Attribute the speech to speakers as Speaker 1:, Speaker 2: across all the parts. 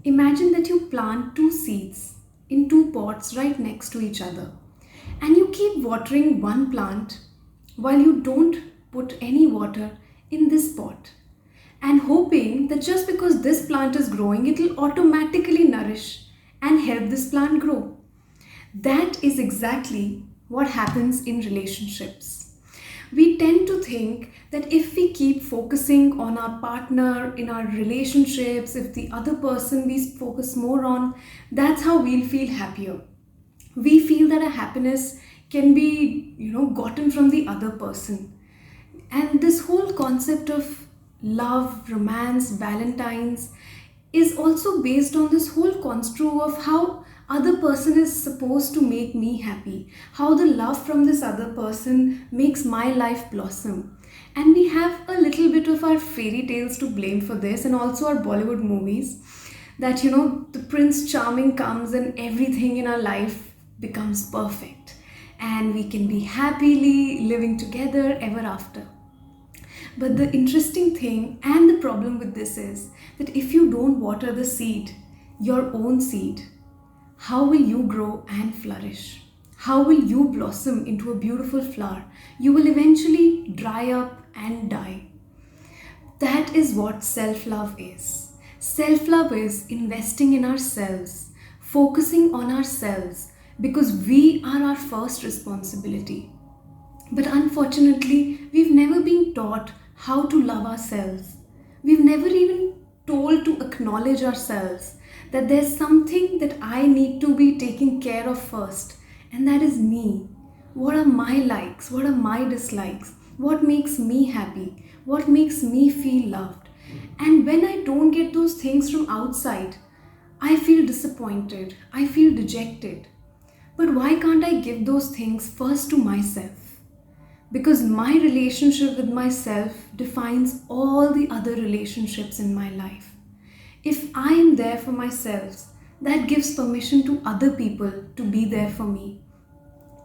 Speaker 1: Imagine that you plant two seeds in two pots right next to each other, and you keep watering one plant while you don't put any water in this pot, and hoping that just because this plant is growing, it will automatically nourish and help this plant grow. That is exactly what happens in relationships. We tend to think that if we keep focusing on our partner in our relationships, if the other person we focus more on, that's how we'll feel happier. We feel that a happiness can be, gotten from the other person. And this whole concept of love, romance, Valentine's is also based on this whole construct of how other person is supposed to make me happy, how the love from this other person makes my life blossom. And we have a little bit of our fairy tales to blame for this, and also our Bollywood movies, that the prince charming comes and everything in our life becomes perfect, and we can be happily living together ever after. But the interesting thing and the problem with this is that if you don't water the seed, your own seed, how will you grow and flourish? How will you blossom into a beautiful flower? You will eventually dry up and die. That is what self love is. Self love is investing in ourselves, focusing on ourselves, because we are our first responsibility. But unfortunately, we've never been taught how to love ourselves. We've never even told to acknowledge ourselves that there's something that I need to be taking care of first, and that is me. What are my likes? What are my dislikes? What makes me happy? What makes me feel loved? And when I don't get those things from outside, I feel disappointed. I feel dejected. But why can't I give those things first to myself? Because my relationship with myself defines all the other relationships in my life. If I am there for myself, that gives permission to other people to be there for me.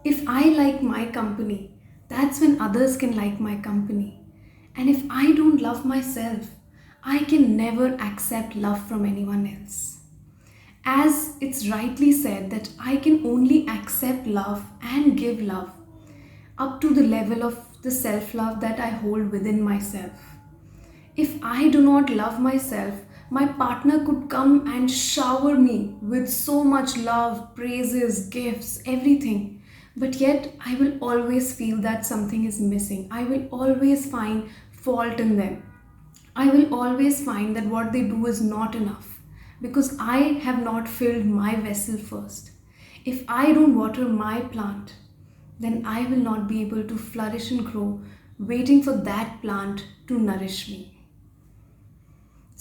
Speaker 1: If I like my company, that's when others can like my company. And if I don't love myself, I can never accept love from anyone else. As it's rightly said that I can only accept love and give love up to the level of the self-love that I hold within myself. If I do not love myself, my partner could come and shower me with so much love, praises, gifts, everything. But yet I will always feel that something is missing. I will always find fault in them. I will always find that what they do is not enough because I have not filled my vessel first. If I don't water my plant, then I will not be able to flourish and grow, waiting for that plant to nourish me.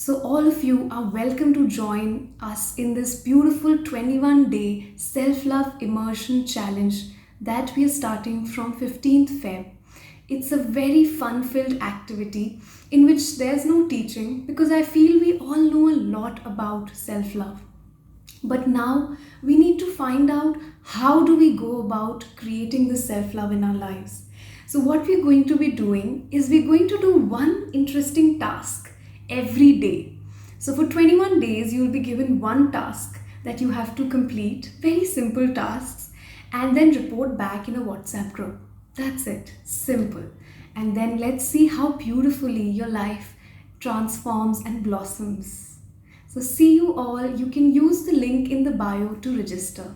Speaker 1: So, all of you are welcome to join us in this beautiful 21-day self love immersion challenge that we are starting from 15th Feb. It's a very fun filled activity in which there's no teaching because I feel we all know a lot about self love. But now we need to find out how do we go about creating the self love in our lives. So, what we're going to be doing is we're going to do one interesting task every day. So for 21 days, you'll be given one task that you have to complete, very simple tasks, and then report back in a WhatsApp group. That's it, simple. And then let's see how beautifully your life transforms and blossoms. So see you all. You can use the link in the bio to register.